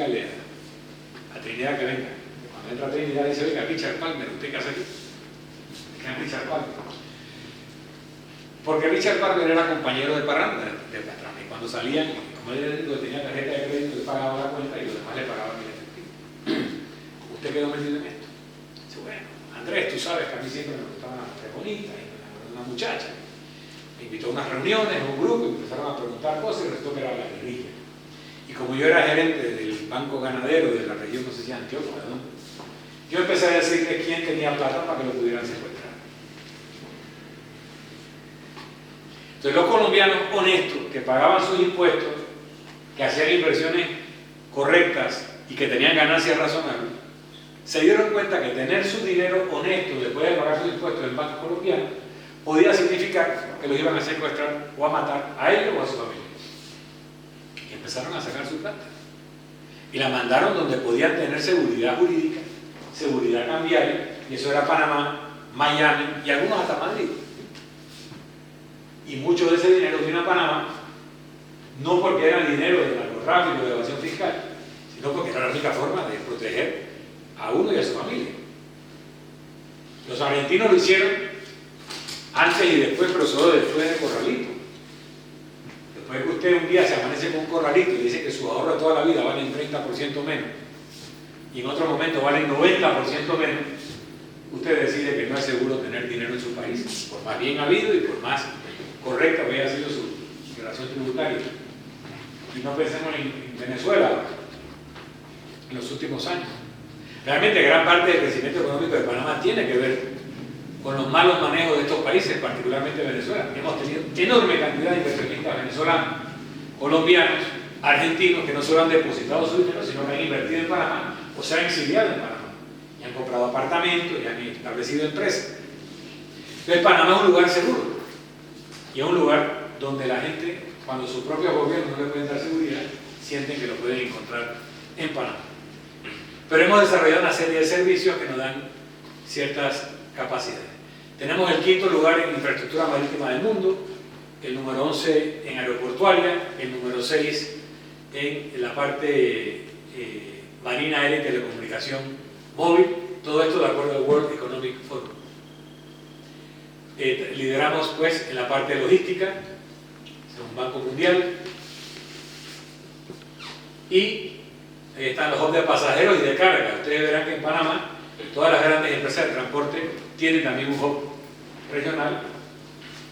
dígale a Trinidad que venga. Cuando entra Trinidad dice, oiga, Richard Palmer, ¿usted qué hace aquí? ¿Quién es Richard Palmer? Porque Richard Palmer era compañero de parranda de Pastrana, y cuando salían, como él tenía tarjeta de crédito, le pagaba la cuenta y los demás le pagaban el efectivo. ¿Usted quedó metido en esto? Dice, bueno, Andrés, tú sabes que a mí siempre me gustaban las mujeres bonitas, y me enamoré de una muchacha. Me invitó a unas reuniones, a un grupo, y me empezaron a preguntar cosas, y resultó que era la guerrilla. Y como yo era gerente del banco ganadero de la región, no sé si Antioquia, ¿no? Yo empecé a decirle quién tenía plata para que lo pudieran secuestrar. Entonces los colombianos honestos, que pagaban sus impuestos, que hacían inversiones correctas y que tenían ganancias razonables, se dieron cuenta que tener su dinero honesto después de pagar sus impuestos en bancos colombianos podía significar que los iban a secuestrar o a matar a ellos o a su familia. Y empezaron a sacar su plata. Y la mandaron donde podían tener seguridad jurídica, seguridad cambiaria, y eso era Panamá, Miami y algunos hasta Madrid. Y mucho de ese dinero vino a Panamá, no porque era dinero de narcotráfico, de evasión fiscal, sino porque era la única forma de proteger a uno y a su familia. Los argentinos lo hicieron antes y después, pero solo después del corralito. Después que usted un día se amanece con un corralito y dice que sus ahorros de toda la vida valen 30% menos, y en otro momento valen 90% menos, usted decide que no es seguro tener dinero en su país, por más bien habido y por más correcta que haya sido su relación tributaria. Y no pensemos en Venezuela en los últimos años. Realmente gran parte del crecimiento económico de Panamá tiene que ver con los malos manejos de estos países, particularmente Venezuela. Hemos tenido enorme cantidad de inversionistas venezolanos, colombianos, argentinos, que no solo han depositado su dinero, sino que han invertido en Panamá o se han exiliado en Panamá y han comprado apartamentos y han establecido empresas. Entonces Panamá es un lugar seguro y es un lugar donde la gente, cuando sus propios gobiernos no le pueden dar seguridad, sienten que lo pueden encontrar en Panamá. Pero hemos desarrollado una serie de servicios que nos dan ciertas capacidades. Tenemos el 5º lugar en infraestructura marítima del mundo, el número 11 en aeroportuaria, el número 6 en la parte marina, aérea y telecomunicación móvil, todo esto de acuerdo al World Economic Forum. Lideramos pues en la parte de logística, según Banco Mundial, y ahí están los hubs de pasajeros y de carga. Ustedes verán que en Panamá todas las grandes empresas de transporte tienen también un hub regional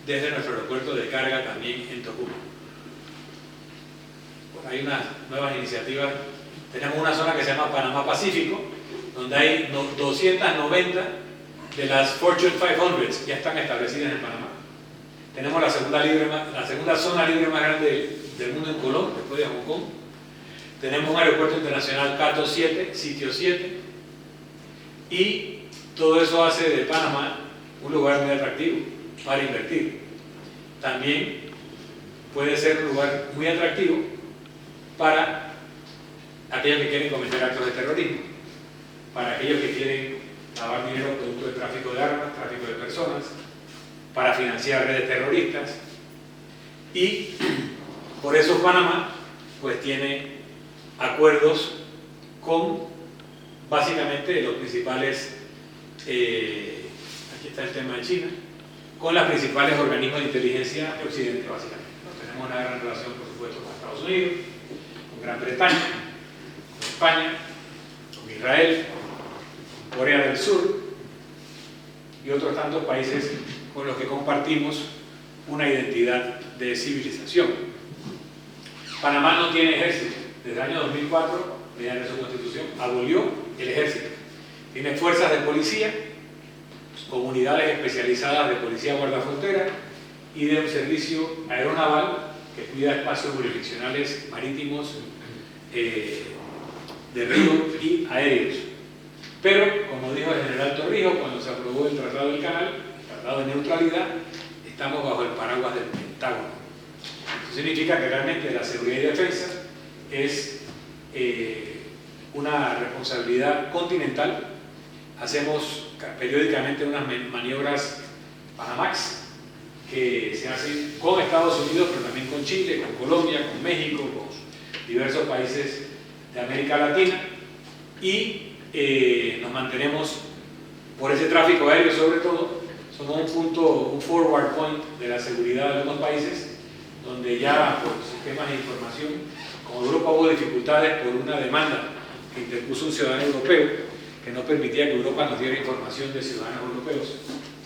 desde nuestro aeropuerto de carga también en Tocumen. Pues hay unas nuevas iniciativas. Tenemos una zona que se llama Panamá Pacífico, donde hay 290 de las Fortune 500 ya están establecidas en Panamá. Tenemos la segunda zona libre más grande del mundo en Colón, después de Hong Kong. Tenemos un aeropuerto internacional Cato 7, sitio 7, y todo eso hace de Panamá un lugar muy atractivo para invertir. También puede ser un lugar muy atractivo para aquellos que quieren cometer actos de terrorismo, para aquellos que quieren lavar dinero producto del tráfico de armas, tráfico de personas, para financiar redes terroristas. Y por eso Panamá pues tiene acuerdos con básicamente los principales, aquí está el tema de China, con los principales organismos de inteligencia de Occidente básicamente. Tenemos una gran relación por supuesto con Estados Unidos, con Gran Bretaña, con España, con Israel, con Corea del Sur y otros tantos países con los que compartimos una identidad de civilización. Panamá no tiene ejército. Desde el año 2004, mediante su constitución, abolió el ejército. Tiene fuerzas de policía, comunidades especializadas de policía guardafrontera y de un servicio aeronaval que cuida espacios jurisdiccionales marítimos, de río y aéreos. Pero, como dijo el general Torrijos cuando se aprobó el Tratado del Canal, el Tratado de Neutralidad, estamos bajo el paraguas del Pentágono. Eso significa que realmente la seguridad y defensa es una responsabilidad continental. Hacemos periódicamente unas maniobras Panamax que se hacen con Estados Unidos, pero también con Chile, con Colombia, con México, con diversos países de América Latina, y nos mantenemos por ese tráfico aéreo sobre todo. Somos un punto, un forward point de la seguridad de algunos países, donde ya por sistemas de información, como Europa hubo dificultades por una demanda que interpuso un ciudadano europeo que no permitía que Europa nos diera información de ciudadanos europeos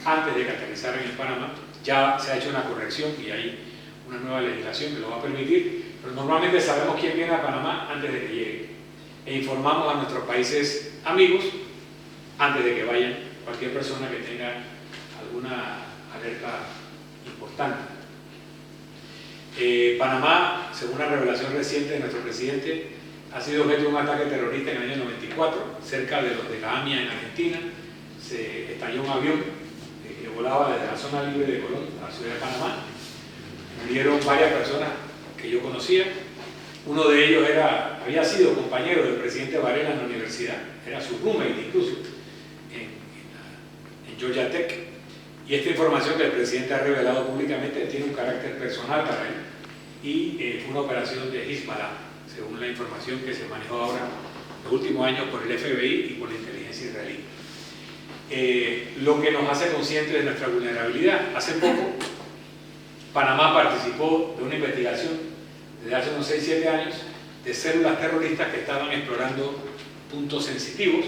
antes de que aterrizaran en Panamá. Ya se ha hecho una corrección y hay una nueva legislación que lo va a permitir, pero normalmente sabemos quién viene a Panamá antes de que llegue e informamos a nuestros países amigos antes de que vayan cualquier persona que tenga alguna alerta importante. Panamá, según una revelación reciente de nuestro presidente, ha sido objeto de un ataque terrorista en el año 94, cerca de los de la AMIA en Argentina. Se estalló un avión que volaba desde la zona libre de Colón a la ciudad de Panamá. Murieron varias personas que yo conocía. Uno de ellos había sido compañero del presidente Varela en la universidad, era su roommate incluso, en Georgia Tech. Y esta información que el presidente ha revelado públicamente tiene un carácter personal para él, y fue una operación de Hezbollah, según la información que se manejó ahora en los últimos años por el FBI y por la inteligencia israelí. Lo que nos hace conscientes de nuestra vulnerabilidad. Hace poco, Panamá participó de una investigación desde hace unos 6-7 años de células terroristas que estaban explorando puntos sensitivos,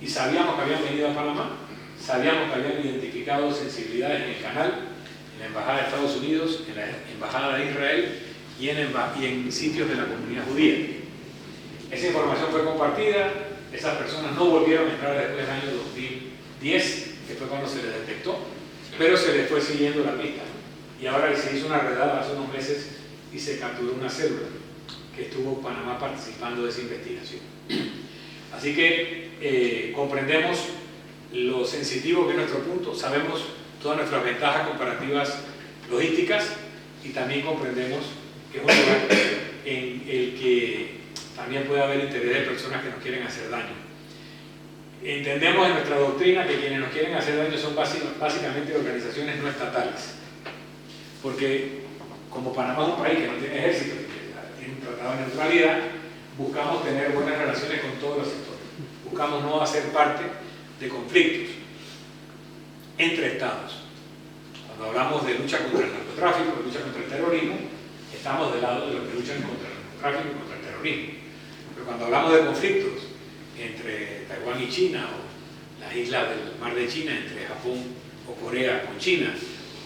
y sabíamos que habían venido a Panamá, sabíamos que habían identificado sensibilidades en el canal, en la Embajada de Estados Unidos, en la Embajada de Israel y en sitios de la comunidad judía. Esa información fue compartida, esas personas no volvieron a entrar después del año 2010, que fue cuando se les detectó, pero se les fue siguiendo la pista. Y ahora se hizo una redada hace unos meses y se capturó una célula que estuvo Panamá participando de esa investigación. Así que comprendemos lo sensitivo que es nuestro punto, sabemos todas nuestras ventajas comparativas logísticas, y también comprendemos que es un lugar en el que también puede haber interés de personas que nos quieren hacer daño. Entendemos en nuestra doctrina que quienes nos quieren hacer daño son básicamente organizaciones no estatales, porque como Panamá es un país que no tiene ejército, que tiene un tratado de neutralidad, buscamos tener buenas relaciones con todos los sectores, buscamos no hacer parte de conflictos entre estados. Cuando hablamos de lucha contra el narcotráfico, de lucha contra el terrorismo, estamos del lado de los que luchan contra el narcotráfico y contra el terrorismo. Pero cuando hablamos de conflictos entre Taiwán y China, o las islas del Mar de China entre Japón o Corea con China,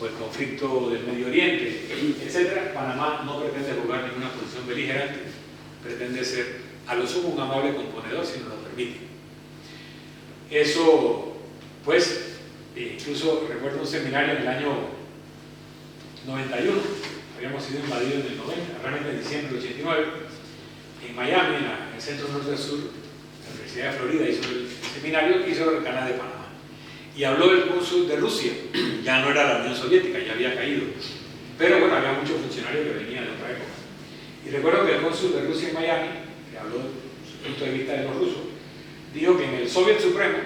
o el conflicto del Medio Oriente, etc., Panamá no pretende jugar ninguna posición beligerante, pretende ser a lo sumo un amable componedor si nos lo permite. Eso, pues, incluso recuerdo un seminario en el año 91, habíamos sido invadidos en el 90, realmente en diciembre del 89, en Miami, en el centro norte-sur, la Universidad de Florida hizo el seminario, hizo el canal de Panamá. Y habló el cónsul de Rusia, ya no era la Unión Soviética, ya había caído, pero bueno, había muchos funcionarios que venían de otra época. Y recuerdo que el cónsul de Rusia en Miami, que habló desde su punto de vista de los rusos, dijo que en el Soviet Supremo,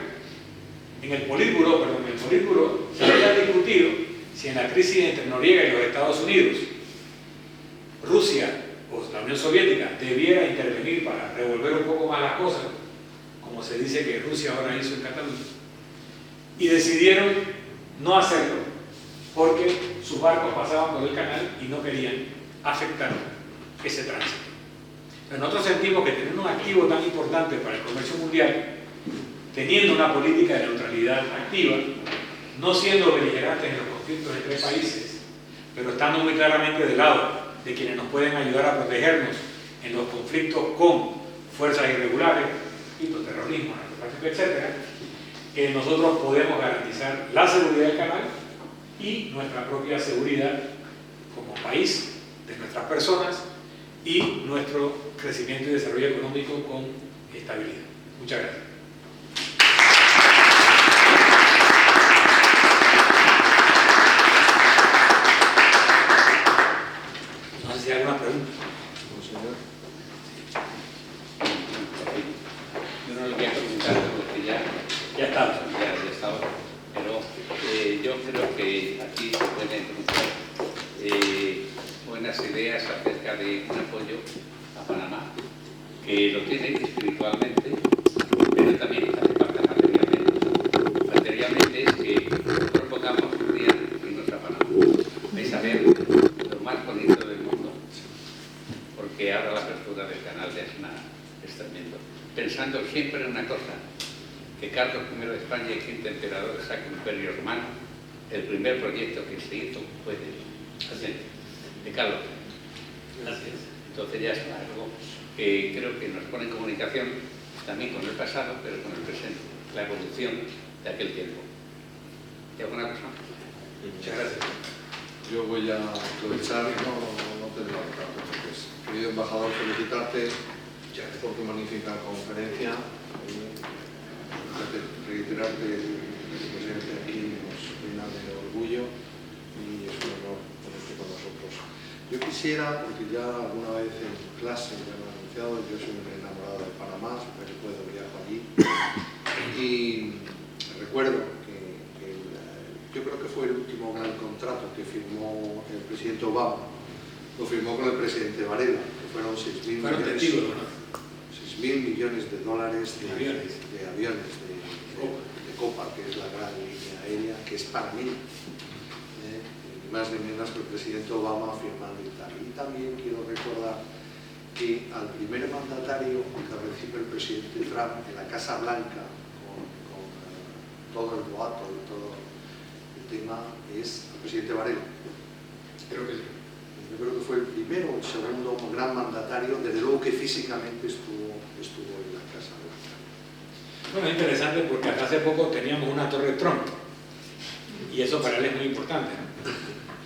en el Politburó se había discutido si en la crisis entre Noriega y los Estados Unidos, Rusia o la Unión Soviética debiera intervenir para revolver un poco más las cosas, como se dice que Rusia ahora hizo en Cataluña, y decidieron no hacerlo porque sus barcos pasaban por el canal y no querían afectar ese tránsito. Pero nosotros sentimos que tener un activo tan importante para el comercio mundial, teniendo una política de neutralidad activa, no siendo beligerantes en los conflictos entre países, pero estando muy claramente del lado de quienes nos pueden ayudar a protegernos en los conflictos con fuerzas irregulares, terrorismo, narcotráfico, etc., nosotros podemos garantizar la seguridad del canal y nuestra propia seguridad como país, de nuestras personas, y nuestro crecimiento y desarrollo económico con estabilidad. Muchas gracias. No sé si hay alguna pregunta. Yo no le voy a preguntar porque ya está, pero yo creo que aquí se pueden encontrar buenas ideas acerca de un apoyo a Panamá que lo tiene espiritualmente, pero también hace falta materialmente. Materialmente es que propongamos un día irnos a Panamá. Vais a ver lo más bonito del mundo, porque ahora la apertura del canal de Asna es tremendo. Pensando siempre en una cosa, que Carlos I de España y V emperador de Sacro Imperio Romano, el primer proyecto que se hizo fue de Carlos. Gracias. Entonces ya es algo que creo que nos pone en comunicación también con el pasado, pero con el presente, la evolución de aquel tiempo. ¿Y alguna cosa? Muchas gracias. Yo voy a aprovechar y no te debo hablar. Querido embajador, felicitarte por tu magnífica conferencia. Reiterarte tu presencia aquí nos llena de orgullo y es un honor tenerte con nosotros. Yo quisiera, porque ya alguna vez en clase me han anunciado, yo soy un enamorado de Panamá, siempre que puedo viajo allí y recuerdo que yo creo que fue el último gran contrato que firmó el presidente Obama, lo firmó con el presidente Varela, que fueron 6.000 millones de dólares de aviones de Copa, que es la gran línea aérea, que es para mí, ni más ni menos que el presidente Obama firmando y tal. Y también quiero recordar que al primer mandatario que recibe el presidente Trump en la Casa Blanca, con todo el boato y todo el tema, es el presidente Varela. Creo que sí. Yo creo que fue el primero o el segundo gran mandatario, desde luego que físicamente estuvo en la Casa Blanca. Bueno, es interesante porque hasta hace poco teníamos una torre Trump y eso para él es muy importante, ¿no?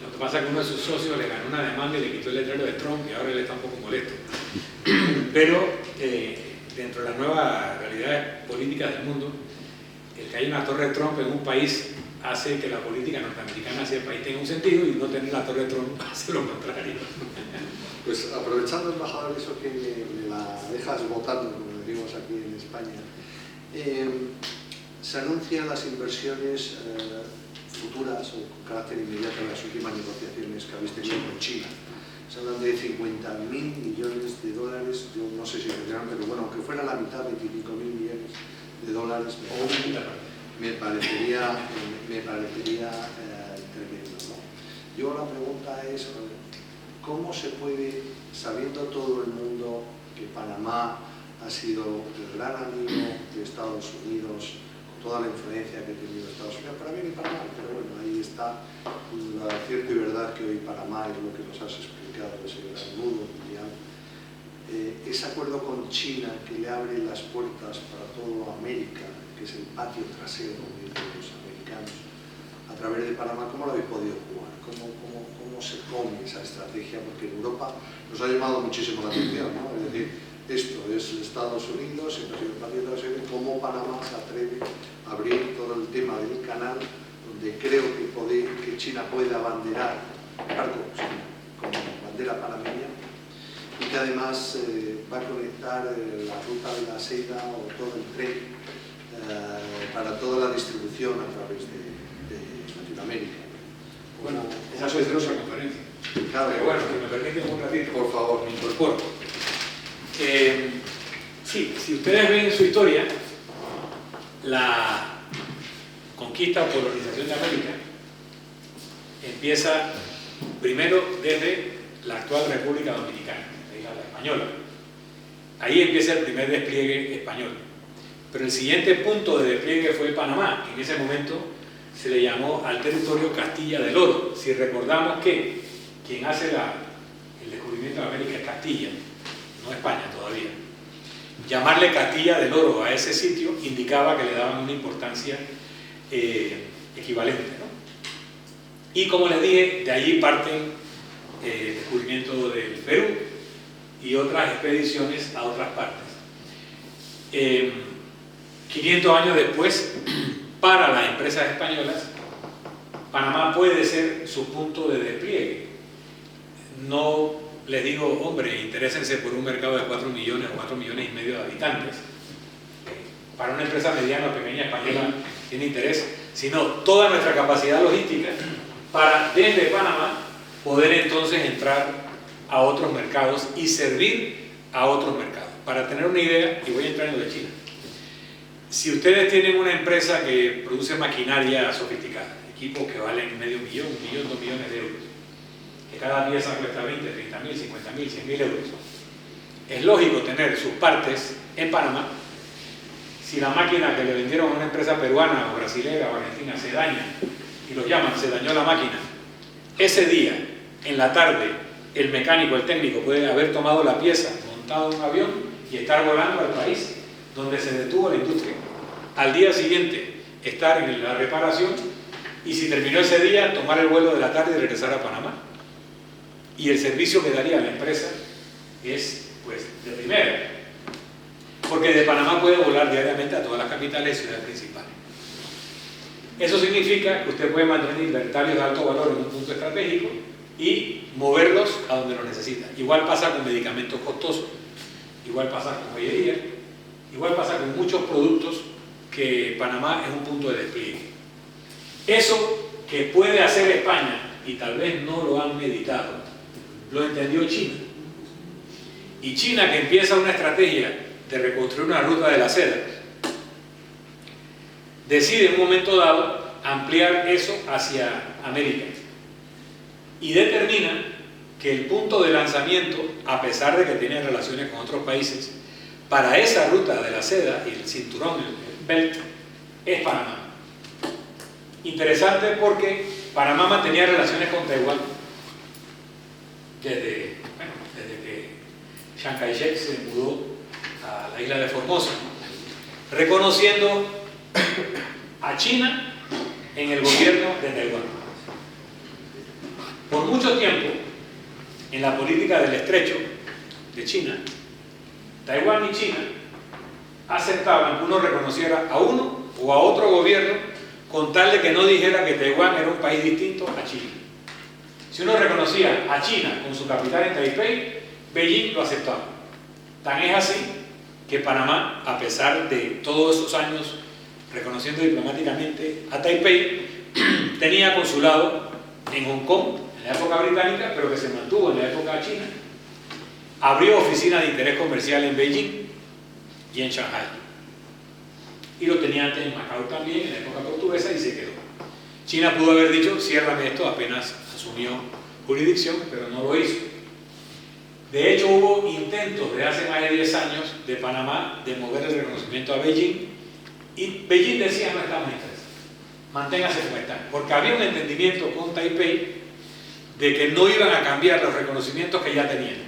Lo que pasa es que uno de sus socios le ganó una demanda y le quitó el letrero de Trump y ahora él está un poco molesto. Pero dentro de las nuevas realidades políticas del mundo, el que haya una torre Trump en un país hace que la política norteamericana hacia el país tenga un sentido y no tener la torre Trump hace lo contrario. Pues aprovechando, embajador, eso que me la dejas votando, como decimos aquí en España, se anuncian las inversiones futuras o con carácter inmediato en las últimas negociaciones que habéis tenido con China. Se hablan de 50.000 millones de dólares, yo no sé si tendrán, pero bueno, aunque fuera la mitad, 25.000 millones de dólares, me parecería tremendo, ¿no? Yo la pregunta es, ¿cómo se puede, sabiendo todo el mundo que Panamá ha sido el gran amigo de Estados Unidos, con toda la influencia que ha tenido Estados Unidos, para bien y para mal, pero bueno, ahí está la cierta y verdad que hoy Panamá es lo que nos has explicado, ese gran nudo mundial. Ese acuerdo con China que le abre las puertas para toda América, que es el patio trasero, como dicen los americanos, a través de Panamá, ¿cómo lo habéis podido jugar? ¿Cómo se come esa estrategia? Porque en Europa nos ha llamado muchísimo la atención, ¿no? Es decir, esto es Estados Unidos, siempre ha sido el patio trasero, ¿cómo Panamá se atreve a abrir todo el tema del canal, donde creo que China puede abanderar barcos como bandera panameña, y que además va a conectar la ruta de la seda o todo el tren para toda la distribución a través de Latinoamérica? Bueno, esa puede ser otra conferencia. Claro, pero bueno, si me permiten un ratito, por favor, me incorporo. Sí, si ustedes ven su historia, la conquista o colonización de América empieza primero desde la actual República Dominicana, la española. Ahí empieza el primer despliegue español. Pero el siguiente punto de despliegue fue Panamá. En ese momento se le llamó al territorio Castilla del Oro. Si recordamos que quien hace el descubrimiento de América es Castilla, no España todavía. Llamarle Castilla del Oro a ese sitio indicaba que le daban una importancia equivalente, ¿no? Y como les dije, de allí parten el descubrimiento del Perú y otras expediciones a otras partes. 500 años después, para las empresas españolas, Panamá puede ser su punto de despliegue. No les digo, hombre, interésense por un mercado de 4 millones o 4 millones y medio de habitantes. Para una empresa mediana o pequeña española tiene interés, sino toda nuestra capacidad logística para, desde Panamá, poder entonces entrar a otros mercados y servir a otros mercados. para tener una idea, y voy a entrar en lo de China. Si ustedes tienen una empresa que produce maquinaria sofisticada, equipos que valen medio millón, 2 millones de euros, que cada pieza cuesta 20, 30 mil, 50 mil, 100 mil euros, es lógico tener sus partes en Panamá. Si la máquina que le vendieron a una empresa peruana o brasilera o argentina se daña, y los llaman, se dañó la máquina, ese día, en la tarde, el mecánico, el técnico puede haber tomado la pieza, montado en un avión y estar volando al país donde se detuvo la industria. Al día siguiente, estar en la reparación, y si terminó ese día, tomar el vuelo de la tarde y regresar a Panamá. Y el servicio que daría la empresa es, pues, de primera, porque de Panamá puede volar diariamente a todas las capitales y ciudades principales. Eso significa que usted puede mantener inventarios de alto valor en un punto estratégico y moverlos a donde lo necesita. Igual pasa con medicamentos costosos, igual pasa con joyería, igual pasa con muchos productos que Panamá es un punto de despliegue. Eso que puede hacer España, y tal vez no lo han meditado, lo entendió China. Y China, que empieza una estrategia de reconstruir una ruta de la seda, decide en un momento dado ampliar eso hacia América y determina que el punto de lanzamiento, a pesar de que tiene relaciones con otros países, para esa ruta de la seda y el cinturón, el belt, es Panamá. Interesante porque Panamá mantenía relaciones con Taiwán desde que Chiang Kai-shek se mudó a la isla de Formosa, reconociendo a China en el gobierno de Taiwán. Por mucho tiempo, en la política del estrecho de China, Taiwán y China aceptaban que uno reconociera a uno o a otro gobierno con tal de que no dijera que Taiwán era un país distinto a China. Si uno reconocía a China con su capital en Taipei, Beijing lo aceptaba. Tan es así que Panamá, a pesar de todos esos años reconociendo diplomáticamente a Taipei, tenía consulado en Hong Kong en la época británica, pero que se mantuvo en la época china. Abrió oficina de interés comercial en Beijing y en Shanghai. Y lo tenía antes en Macao también, en la época portuguesa, y se quedó. China pudo haber dicho, ciérrame esto, apenas asumió jurisdicción, pero no lo hizo. De hecho, hubo intentos de hace más de 10 años de Panamá de mover el reconocimiento a Beijing, y Beijing decía, no estamos interesados, manténgase como están, porque había un entendimiento con Taipei de que no iban a cambiar los reconocimientos que ya tenían.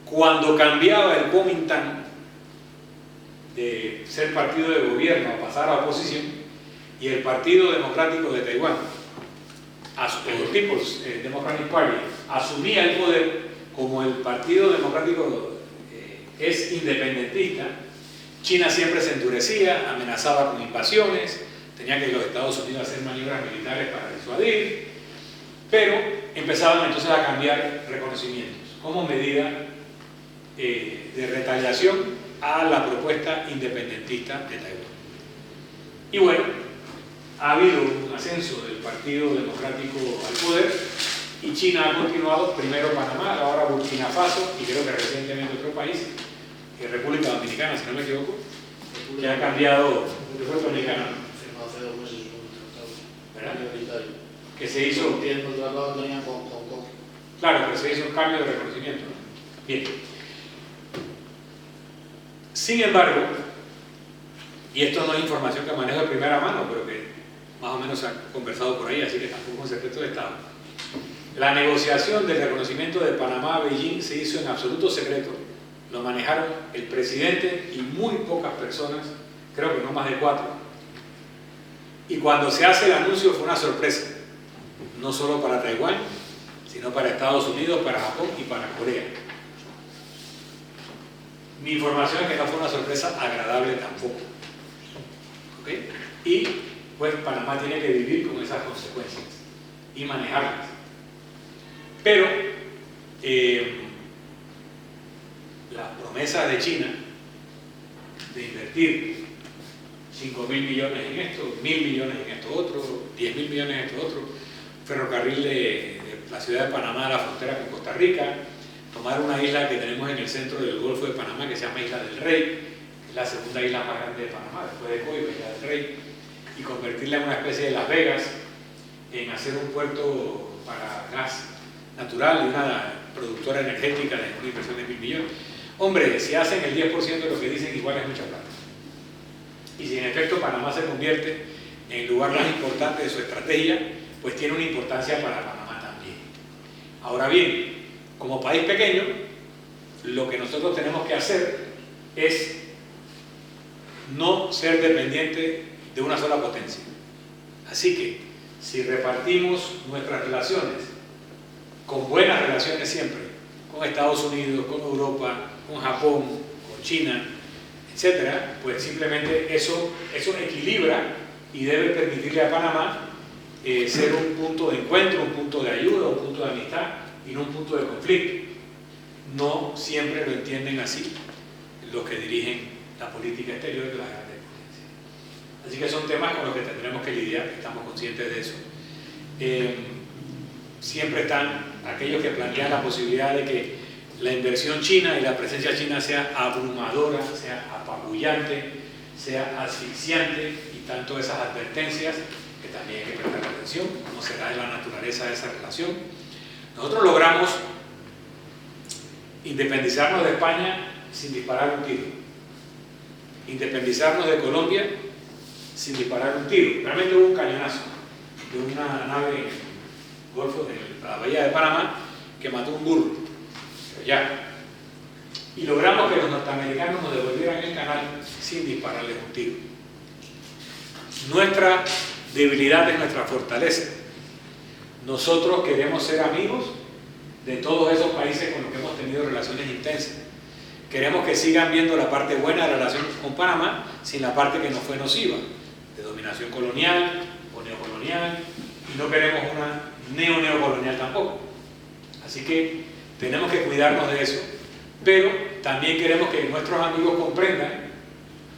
Cuando cambiaba el Kuomintang de ser partido de gobierno a pasar a oposición, y el Partido Democrático de Taiwán, el People's Democratic Party, asumía el poder, como el Partido Democrático es independentista, China siempre se endurecía, amenazaba con invasiones, tenía que los Estados Unidos hacer maniobras militares para disuadir, pero empezaban entonces a cambiar reconocimientos como medida de retaliación a la propuesta independentista de Taiwán. Y bueno, ha habido un ascenso del Partido Democrático al poder y China ha continuado, primero Panamá, ahora Burkina Faso y creo que recientemente otro país, que es República Dominicana, si no me equivoco, que ha cambiado, República Dominicana, Firmado hace 2 meses un tratado, ¿verdad? Que se hizo, el tratado tenía con Kong. claro, pero se hizo un cambio de reconocimiento. Bien. Sin embargo, y esto no es información que manejo de primera mano, pero que más o menos se ha conversado por ahí, así que tampoco es un secreto de Estado. La negociación del reconocimiento de Panamá a Beijing se hizo en absoluto secreto. Lo manejaron el presidente y muy pocas personas, creo que no más de 4. Y cuando se hace el anuncio fue una sorpresa, no solo para Taiwán, sino para Estados Unidos, para Japón y para Corea. Mi información es que no fue una sorpresa agradable tampoco. ¿Okay? Y pues Panamá tiene que vivir con esas consecuencias y manejarlas. Pero las promesas de China de invertir 5.000 millones en esto, 1.000 millones en esto otro, 10.000 millones en esto otro, ferrocarril de la ciudad de Panamá a la frontera con Costa Rica, tomar una isla que tenemos en el centro del Golfo de Panamá, que se llama Isla del Rey, que es la segunda isla más grande de Panamá, después de Coiba, Isla del Rey, y convertirla en una especie de Las Vegas, en hacer un puerto para gas natural y una productora energética de una inversión de 1.000 millones. Hombre, si hacen el 10% de lo que dicen, igual es mucha plata. Y si en efecto Panamá se convierte en el lugar más importante de su estrategia, pues tiene una importancia para Panamá también. Ahora bien, como país pequeño, lo que nosotros tenemos que hacer es no ser dependiente de una sola potencia. Así que, si repartimos nuestras relaciones con buenas relaciones siempre, con Estados Unidos, con Europa, con Japón, con China, etcétera, pues simplemente eso equilibra y debe permitirle a Panamá ser un punto de encuentro, un punto de ayuda, un punto de amistad y no un punto de conflicto. No siempre lo entienden así los que dirigen la política exterior de las grandes potencias. Así que son temas con los que tendremos que lidiar, estamos conscientes de eso. Siempre están aquellos que plantean la posibilidad de que la inversión china y la presencia china sea abrumadora, sea apabullante, sea asfixiante, y tanto esas advertencias que también hay que prestar atención, cómo será de la naturaleza de esa relación. Nosotros logramos independizarnos de España sin disparar un tiro, independizarnos de Colombia sin disparar un tiro. Realmente hubo un cañonazo de una nave en el Golfo de la Bahía de Panamá que mató un burro, pero ya. Y logramos que los norteamericanos nos devolvieran el canal sin dispararles un tiro. Nuestra debilidad es nuestra fortaleza. Nosotros queremos ser amigos de todos esos países con los que hemos tenido relaciones intensas. Queremos que sigan viendo la parte buena de la relación con Panamá sin la parte que nos fue nociva, de dominación colonial o neocolonial, y no queremos una neocolonial tampoco. Así que tenemos que cuidarnos de eso, pero también queremos que nuestros amigos comprendan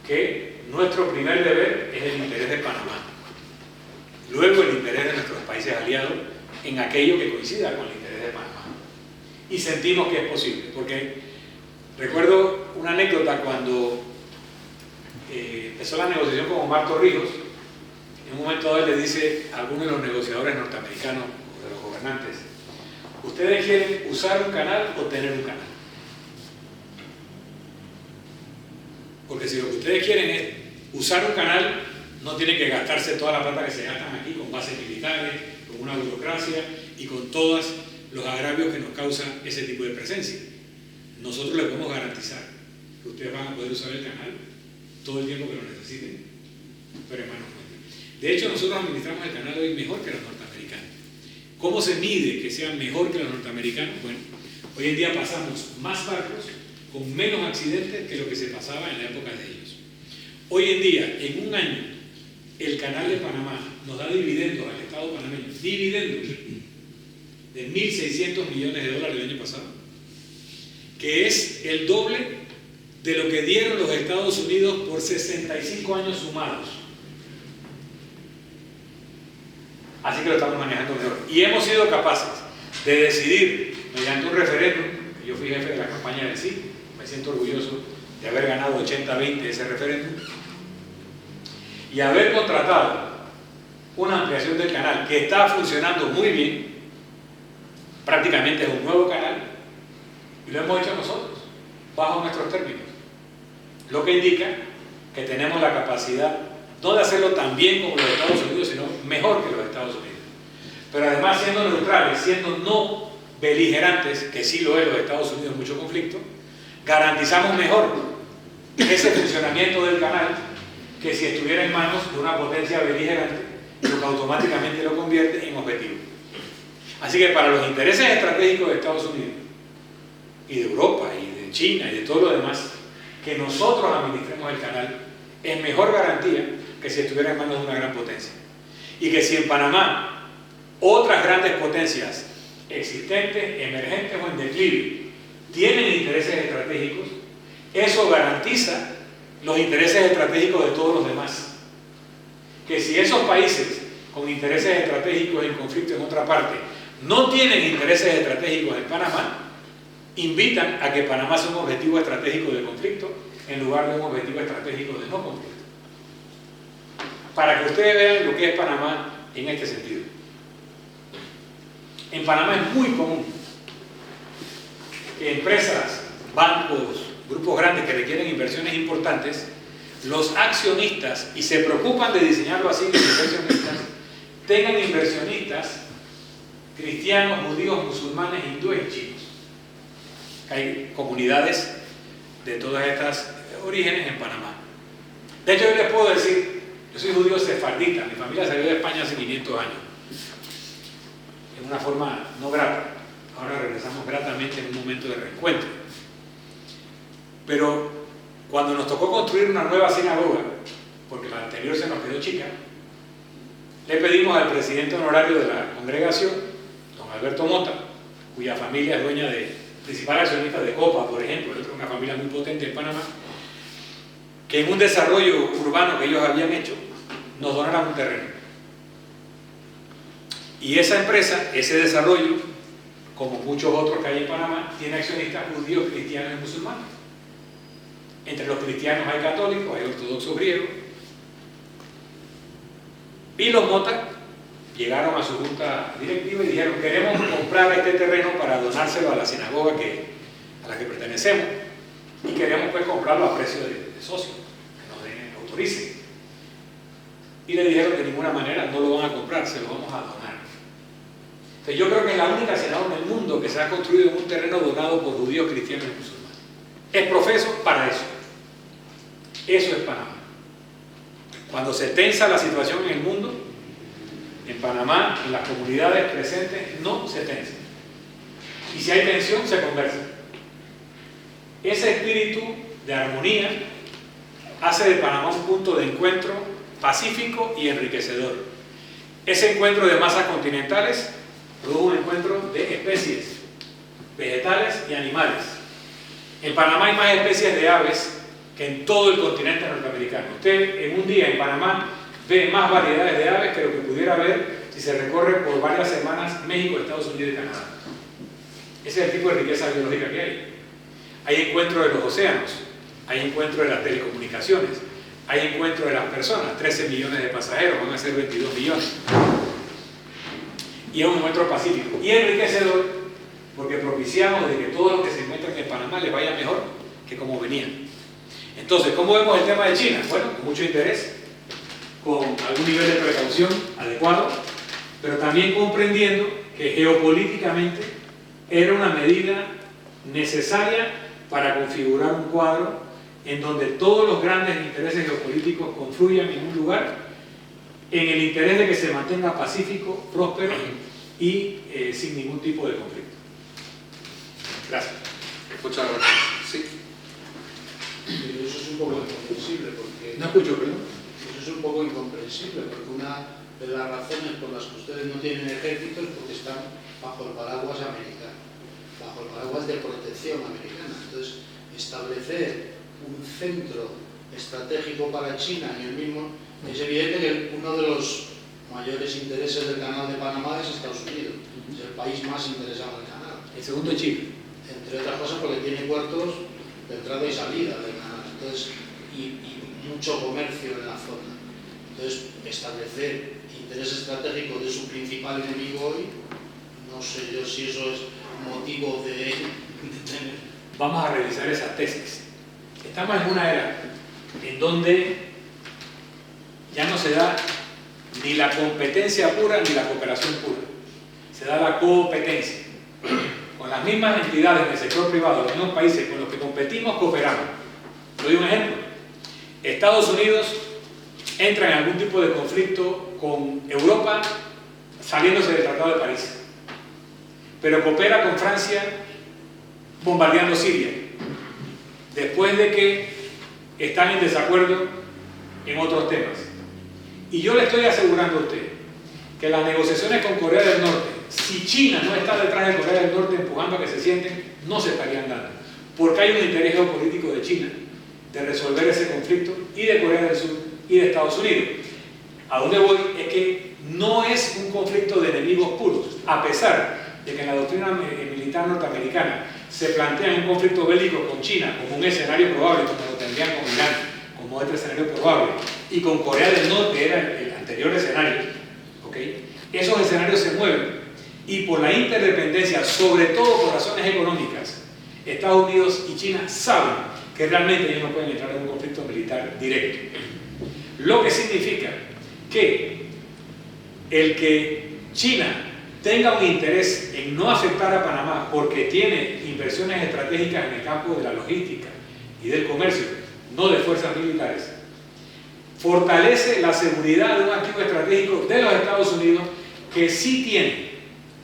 que nuestro primer deber es el interés de Panamá, luego el interés de nuestros países aliados en aquello que coincida con el interés de Panamá. Y sentimos que es posible, porque recuerdo una anécdota cuando empezó la negociación con Omar Torrijos. En un momento dado él le dice a algunos de los negociadores norteamericanos o de los gobernantes: ¿ustedes quieren usar un canal o tener un canal? Porque si lo que ustedes quieren es usar un canal, no tienen que gastarse toda la plata que se gastan aquí con bases militares, con una burocracia y con todos los agravios que nos causa ese tipo de presencia. Nosotros les podemos garantizar que ustedes van a poder usar el canal todo el tiempo que lo necesiten, pero en manos nuestras. De hecho, nosotros administramos el canal hoy mejor que los norteamericanos. ¿Cómo se mide que sean mejor que los norteamericanos? Bueno, hoy en día pasamos más barcos con menos accidentes que lo que se pasaba en la época de ellos. Hoy en día, en un año, el canal de Panamá nos da dividendos al Estado panameño, dividendos de $1.600 millones el año pasado, que es el doble de lo que dieron los Estados Unidos por 65 años sumados. Así que lo estamos manejando mejor. Y hemos sido capaces de decidir, mediante un referéndum, que yo fui jefe de la campaña del sí, me siento orgulloso de haber ganado 80-20 ese referéndum, y haber contratado una ampliación del canal que está funcionando muy bien. Prácticamente es un nuevo canal, y lo hemos hecho nosotros, bajo nuestros términos. Lo que indica que tenemos la capacidad no de hacerlo tan bien como los Estados Unidos, sino mejor que los Estados Unidos. Pero además siendo neutrales, siendo no beligerantes, que sí lo es los Estados Unidos en mucho conflicto, garantizamos mejor ese funcionamiento del canal que si estuviera en manos de una potencia beligerante, lo que automáticamente lo convierte en objetivo. Así que para los intereses estratégicos de Estados Unidos y de Europa y de China y de todo lo demás, que nosotros administremos el canal es mejor garantía que si estuviera en manos de una gran potencia. Y que si en Panamá otras grandes potencias existentes, emergentes o en declive tienen intereses estratégicos, eso garantiza los intereses estratégicos de todos los demás. Que si esos países con intereses estratégicos en conflicto en otra parte no tienen intereses estratégicos en Panamá, invitan a que Panamá sea un objetivo estratégico de conflicto en lugar de un objetivo estratégico de no conflicto. Para que ustedes vean lo que es Panamá en este sentido. En Panamá es muy común que empresas, bancos, grupos grandes que requieren inversiones importantes, los accionistas, y se preocupan de diseñarlo así, los inversionistas, tengan inversionistas cristianos, judíos, musulmanes, hindúes y chinos. Hay comunidades de todas estas orígenes en Panamá. De hecho, yo les puedo decir, yo soy judío sefardita, mi familia salió de España hace 500 años, en una forma no grata. Ahora regresamos gratamente en un momento de reencuentro. Pero cuando nos tocó construir una nueva sinagoga, porque la anterior se nos quedó chica, le pedimos al presidente honorario de la congregación, don Alberto Mota, cuya familia es dueña de, principal accionista de Copa, por ejemplo, una familia muy potente en Panamá, que en un desarrollo urbano que ellos habían hecho, nos donaran un terreno. Y esa empresa, ese desarrollo, como muchos otros que hay en Panamá, tiene accionistas judíos, cristianos y musulmanes. Entre los cristianos hay católicos, hay ortodoxos griegos. Y los Mota llegaron a su junta directiva y dijeron: queremos comprar este terreno para donárselo a la sinagoga a la que pertenecemos, y queremos pues comprarlo a precio de socio, que nos autoricen. Y le dijeron: de ninguna manera, no lo van a comprar, se lo vamos a donar. Entonces yo creo que es la única sinagoga en el mundo que se ha construido en un terreno donado por judíos, cristianos y musulmanes. Es profeso para eso. Eso es Panamá. Cuando se tensa la situación en el mundo, en Panamá, en las comunidades presentes, no se tensa. Y si hay tensión, se conversa. Ese espíritu de armonía hace de Panamá un punto de encuentro pacífico y enriquecedor. Ese encuentro de masas continentales produjo un encuentro de especies, vegetales y animales. En Panamá hay más especies de aves que en todo el continente norteamericano. Usted en un día en Panamá ve más variedades de aves que lo que pudiera ver si se recorre por varias semanas México, Estados Unidos y Canadá. Ese es el tipo de riqueza biológica que hay. Hay encuentro de los océanos, hay encuentro de las telecomunicaciones, hay encuentro de las personas, 13 millones de pasajeros, van a ser 22 millones. Y es un encuentro pacífico y enriquecedor, porque propiciamos de que todos los que se encuentran en Panamá les vaya mejor que como venían. Entonces, ¿cómo vemos el tema de China? Bueno, con mucho interés, con algún nivel de precaución adecuado, pero también comprendiendo que geopolíticamente era una medida necesaria para configurar un cuadro en donde todos los grandes intereses geopolíticos confluyan en un lugar, en el interés de que se mantenga pacífico, próspero y sin ningún tipo de conflicto. Gracias. Muchas gracias. Sí. Pero eso es un poco incomprensible porque... No escucho, perdón. Eso es un poco incomprensible porque una de las razones por las que ustedes no tienen ejército es porque están bajo el paraguas americano, bajo el paraguas de protección americana. Entonces, establecer un centro estratégico para China en el mismo... Es evidente que uno de los mayores intereses del canal de Panamá es Estados Unidos. Es el país más interesado en el canal. El segundo es Chile. Entre otras cosas porque tiene puertos de entrada y salida del canal, entonces, y mucho comercio en la zona. Entonces, establecer interés estratégico de su principal enemigo hoy, no sé yo si eso es motivo de tener. Vamos a revisar esa tesis. Estamos en una era en donde ya no se da ni la competencia pura ni la cooperación pura. Se da la competencia. Con las mismas entidades del sector privado, los mismos países con los que competimos, cooperamos. Doy un ejemplo. Estados Unidos entra en algún tipo de conflicto con Europa saliéndose del Tratado de París, pero coopera con Francia bombardeando Siria, después de que están en desacuerdo en otros temas. Y yo le estoy asegurando a usted que las negociaciones con Corea del Norte, si China no está detrás de Corea del Norte empujando a que se sienten, no se estarían dando. Porque hay un interés geopolítico de China de resolver ese conflicto, y de Corea del Sur y de Estados Unidos. A donde voy es que no es un conflicto de enemigos puros, a pesar de que en la doctrina militar norteamericana se plantean un conflicto bélico con China como un escenario probable, como lo tendrían con Irán, como otro escenario probable, y con Corea del Norte era el anterior escenario, ¿okay? Esos escenarios se mueven y por la interdependencia, sobre todo por razones económicas, Estados Unidos y China saben que realmente ellos no pueden entrar en un conflicto militar directo. Lo que significa que el que China tenga un interés en no afectar a Panamá porque tiene inversiones estratégicas en el campo de la logística y del comercio, no de fuerzas militares, fortalece la seguridad de un activo estratégico de los Estados Unidos que sí tiene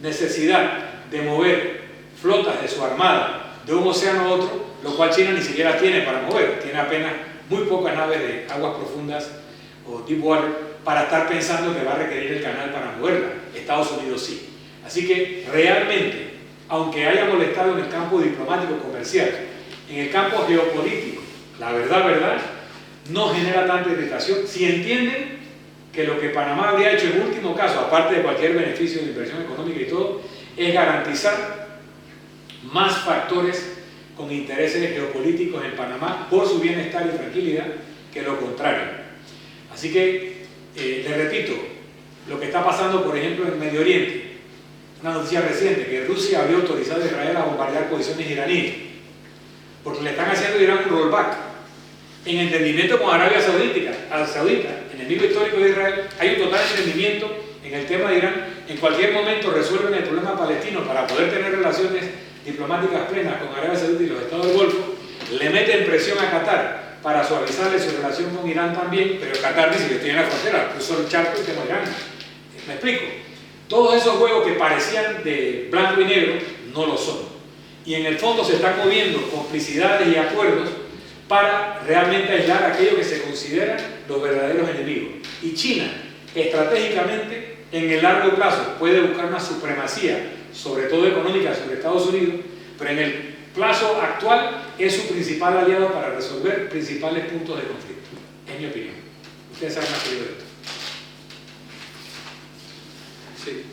necesidad de mover flotas de su armada de un océano a otro, lo cual China ni siquiera tiene para mover, tiene apenas muy pocas naves de aguas profundas o deep water para estar pensando que va a requerir el canal para moverla. Estados Unidos sí. Así que realmente, aunque haya molestado en el campo diplomático comercial, en el campo geopolítico, la verdad, no genera tanta irritación si entienden que lo que Panamá habría hecho en último caso, aparte de cualquier beneficio de inversión económica y todo, es garantizar más factores con intereses geopolíticos en Panamá por su bienestar y tranquilidad que lo contrario. Así que, les repito, lo que está pasando, por ejemplo, en Medio Oriente, una noticia reciente, que Rusia había autorizado a Israel a bombardear posiciones iraníes, porque le están haciendo a Irán un rollback. En entendimiento con Arabia Saudita, enemigo histórico de Israel, hay un total entendimiento en el tema de Irán. En cualquier momento resuelven el problema palestino para poder tener relaciones diplomáticas plenas con Arabia Saudita y los Estados del Golfo, le meten presión a Qatar para suavizarle su relación con Irán también, pero Qatar dice que estoy en la frontera, puso el charco y tengo Irán. ¿Me explico? Todos esos juegos que parecían de blanco y negro no lo son. Y en el fondo se están moviendo complicidades y acuerdos para realmente aislar aquello que se consideran los verdaderos enemigos. Y China, estratégicamente, en el largo plazo, puede buscar una supremacía, sobre todo económica, sobre Estados Unidos, pero en el plazo actual es su principal aliado para resolver principales puntos de conflicto, en mi opinión. Ustedes saben más que yo de esto. Sí.